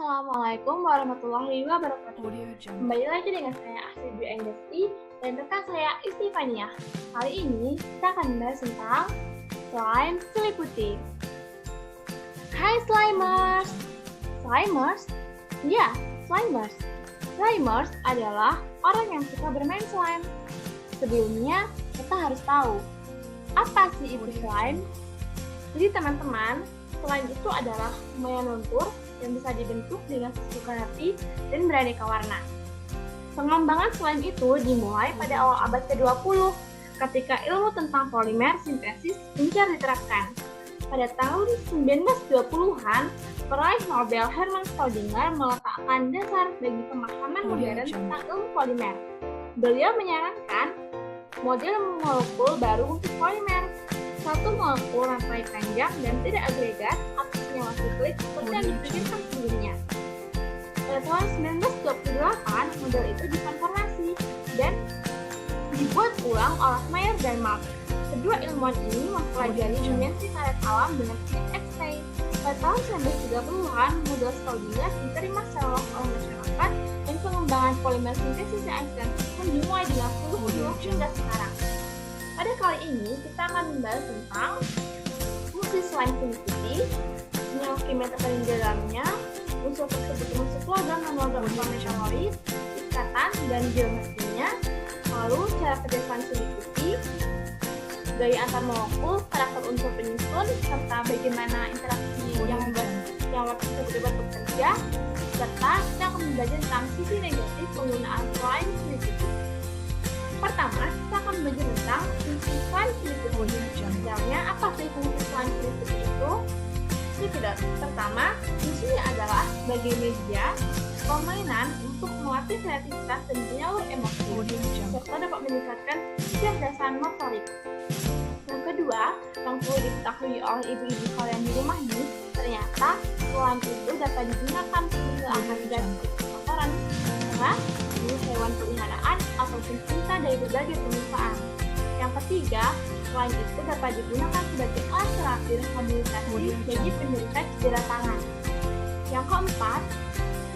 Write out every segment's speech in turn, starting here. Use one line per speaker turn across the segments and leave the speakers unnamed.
Assalamualaikum warahmatullahi wabarakatuh. Kembali lagi dengan saya Asri Dwi Anggesti dan rekan saya Istifania. Kali ini kita akan membahas tentang slime seliputi. Hai Slimers! Slimers? Ya, Slimers. Slimers adalah orang yang suka bermain slime. Sebelumnya, kita harus tahu, apa sih itu slime? Jadi teman-teman, slime itu adalah lumayan lentur yang bisa dibentuk dengan sesuka hati dan beraneka warna. Pengembangan slime itu dimulai pada awal abad ke-20 ketika ilmu tentang polimer sintesis gencar diterapkan. Pada tahun 1920-an, peraih Nobel Hermann Staudinger meletakkan dasar bagi pemahaman modern tentang ilmu polimer. Beliau menyarankan model molekul baru untuk polimer, satu molekul rantai panjang dan tidak agregat atau senyawa siklik seperti yang dipikirkan sebelumnya. Pada tahun 1928, model itu dikonformasi dan dibuat ulang oleh Mayer dan Mark. Kedua ilmuwan ini mempelajari dimensi karet alam dengan teknik X-ray. Pada tahun 1930-an, model Staudinger diterima secara luas oleh masyarakat dan pengembangan polimer sintesis yang ekstensif pun dimulai dengan peluang hingga sekarang. Pada kali ini, kita akan membahas tentang fungsi slime seliputi, senyawa kimia terkandung di dalamnya, unsur tersebut termasuk logam dan logam metaloid, ikatan dan geometrinya, lalu cara kerja slime seliputi, gaya antar molekul, karakter unsur penyusun, serta bagaimana interaksi yang membuat senyawa tersebut dapat bekerja, serta kita akan belajar tentang sisi negatif penggunaan slime seliputi. Pertama, kita akan belajar tentang fungsi slime seliputi. Misalnya, apa sih fungsi slime seliputi itu? Pertama, fungsinya adalah sebagai media permainan untuk melatih kreativitas dan menyalur emosi, serta dapat meningkatkan kecerdasan motorik. Yang kedua, yang perlu diketahui oleh ibu-ibu kalian di rumah nih, ternyata slime itu dapat digunakan untuk menghilangkan zat kotoran karena hewan peliharaan ataupun sisa dari berbagai permukaan. Yang ketiga, slime itu dapat digunakan sebagai alat terapi rehabilitasi bagi penderita cedera tangan. Yang keempat,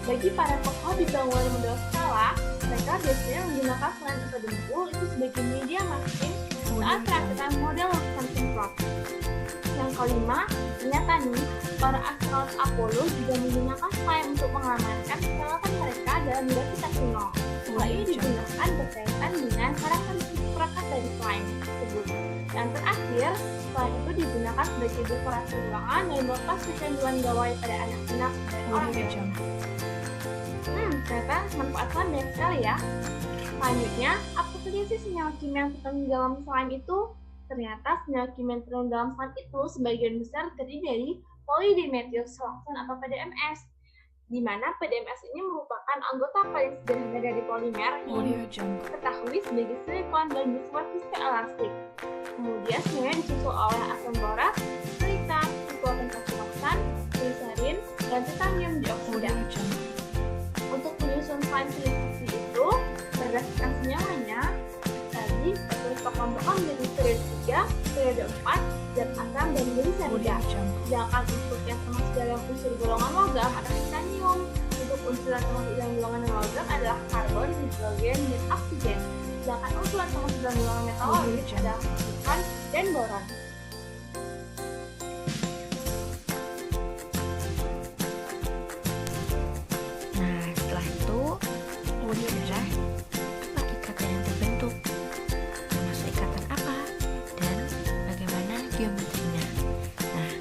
bagi para pehobi bangunan model skala, mereka biasanya menggunakan slime atau dempul itu sebagai media masking saat perakitan model lapisan semprot. Yang kelima, ternyata nih, para astronot Apollo juga menggunakan slime untuk mengamankan peralatan mereka dalam gravitasi nol. Hal ini digunakan berkaitan dengan karakteristik perangkat dari slime tersebut. Yang terakhir, slime itu digunakan sebagai dekorasi ruangan dan melepas kecanduan gawai pada anak-anak dan orang dewasa. Ternyata manfaat slime banyak sekali ya. Selanjutnya, apa saja sih senyawa kimia yang terkandung dalam slime itu? Ternyata senyawa kimia yang terkandung dalam slime itu sebagian besar terdiri dari polydimethyl siloxane atau PDMS, di mana PDMS ini merupakan anggota paling sederhana dari polimer yang diketahui sebagai silikon dan bersifat viskoelastik. Kemudian semuanya disusul oleh asam borat, silikon, silikon, gliserin, dan titanium dioksida. Untuk penyusun slime seliputi itu berdasarkan senyawanya, tadi tertulis kelompokkan menjadi periode 3, periode 4, zat asam dan gliserida. Sedangkan untuk yang termasuk dalam unsur golongan logam adalah titanium. Untuk unsur yang termasuk dalam golongan logam adalah karbon, hidrogen, dan oksigen. Sedangkan unsur yang termasuk dalam golongan metaloid adalah silikon dan boron.
Nah, setelah itu, apa ikatan yang terbentuk? Termasuk ikatan apa? Dan bagaimana geometrinya? Nah,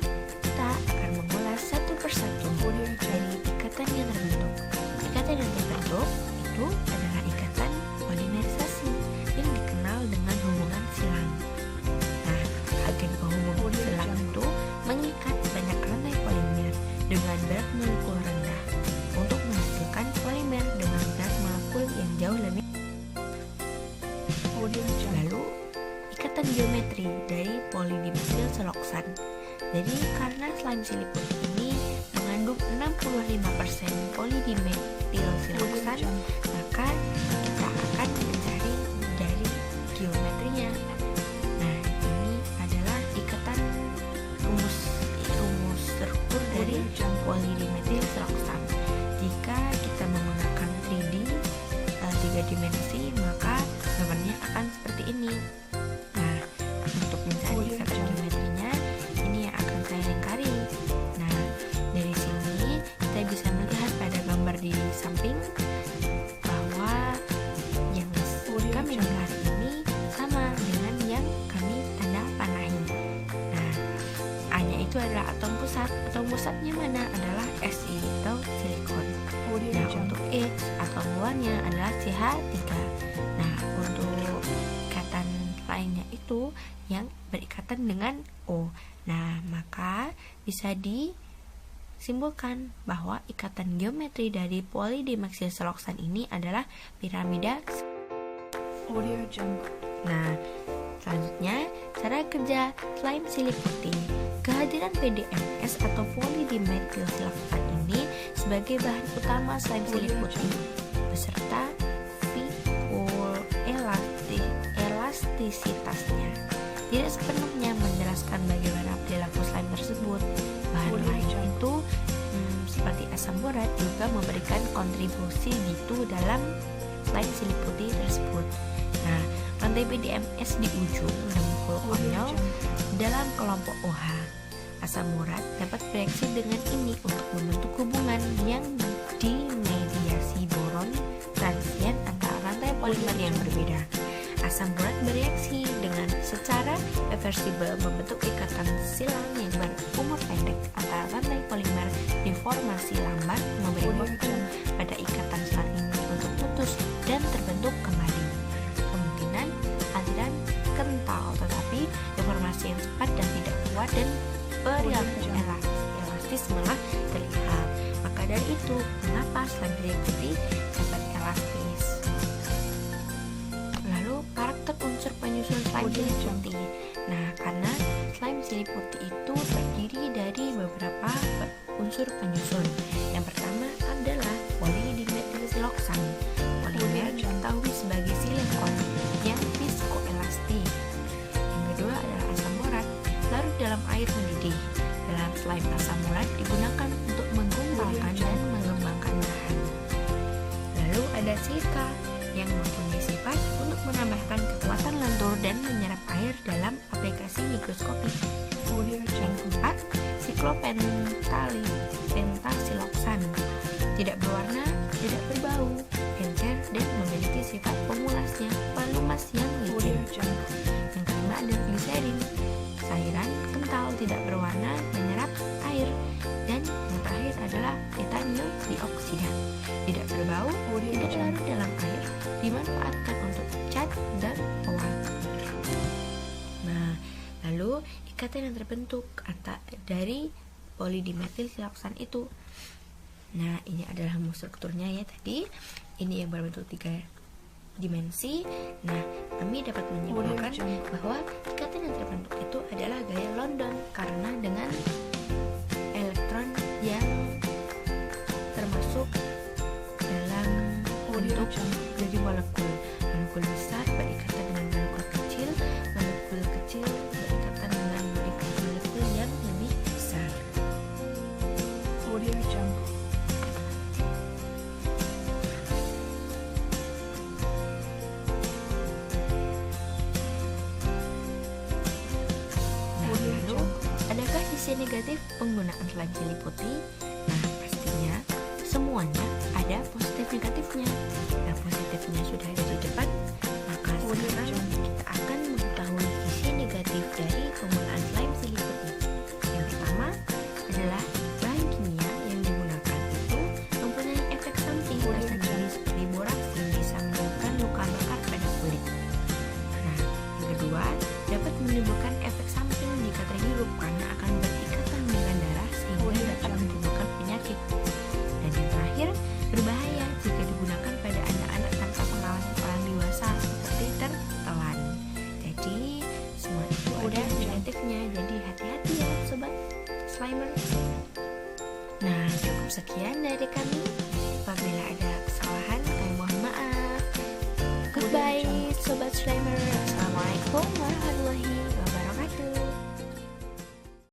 kita akan mengulas satu persatu dari ikatan yang terbentuk. Ikatan yang terbentuk itu adalah ikatan polimerisasi yang dikenal dengan hubungan silang. Nah, agen penghubung silang itu mengikat banyak rantai polimer dengan berat molekul rendah untuk menghasilkan polimer dengan berat molekul yang jauh lebih. Lalu, ikatan geometri dari polydimethyl siloxane. Jadi, karena slime seliputi ini mengandung 65% polydimethyl siloxane, maka kita akan mencari dari geometrinya. Nah, ini adalah ikatan rumus struktur dari polydimethyl siloxane. samping bahwa yang kami gambar ini sama dengan yang kami tanda panahi. Nah, A-nya itu adalah atom pusat. Atom pusatnya mana? Adalah Si atau silikon. Nah, untuk X atom luarnya adalah CH3. Nah, untuk ikatan lainnya itu yang berikatan dengan O. Nah, maka bisa disimpulkan bahwa ikatan geometri dari polydimethylsiloxane ini adalah piramida. Nah, selanjutnya cara kerja slime silih putih. Kehadiran PDMS atau polydimethylsiloxane ini sebagai bahan utama slime silih putih beserta elastisitasnya tidak sepenuhnya menjelaskan bagaimana perilaku slime tersebut. Bahan lain itu seperti asam borat juga memberikan kontribusi gitu dalam slime silih putih tersebut. Nah, rantai PDMS di ujung dengkul konyol dalam kelompok OH. Asam borat dapat bereaksi dengan ini untuk membentuk hubungan yang dimediasi boron transien antara rantai polimer yang berbeda. Asam borat bereaksi dengan secara reversibel membentuk ikatan silang yang berumur pendek antara rantai polimer deformasi lambat, memberi waktu pada ikatan silang ini untuk putus dan terbentuk kembali. Kemungkinan aliran kental, tetapi deformasi yang cepat dan tidak kuat dan perilaku elastis malah terlihat. Maka dari itu, mengapa slime silih putih dapat elastis? Lalu karakter unsur penyusun slime silih putih. Nah, karena slime silih putih itu terdiri dari beberapa unsur penyusun. Yang pertama adalah polydimethylsiloxane. Polimer diketahui sebagai silikon yang viskoelastik. Yang kedua adalah asam borat, larut dalam air mendidih. Dalam slime, asam borat digunakan untuk menggumpalkan dan mengembangkan bahan. Lalu ada silika yang mempunyai sifat untuk menambahkan kekuatan lentur dan menyerap air dalam aplikasi mikroskopik. Yang keempat, siklopentasiloxane, tidak berwarna, tidak berbau, encer, dan memiliki sifat pelumas yang licin. Yang kelima ada gliserin, cairan kental, tidak berwarna, menyerap air. Dan yang terakhir adalah titanium dioksida, tidak berbau, tidak larut dalam air, dimanfaatkan untuk cat dan pewarna. Nah, lalu ikatan yang terbentuk dari polydimethylsiloxane itu. Nah, ini adalah strukturnya ya tadi. Ini yang berbentuk 3 dimensi. Nah, kami dapat menyimpulkan bahwa ikatan yang terbentuk itu adalah gaya London karena dengan elektron yang termasuk dalam bentuk dari molekul besar berikatan dengan molekul kecil berikatan dengan molekul yang lebih besar. Lalu, adakah sisi negatif penggunaan slime silih putih? Nah, pastinya semuanya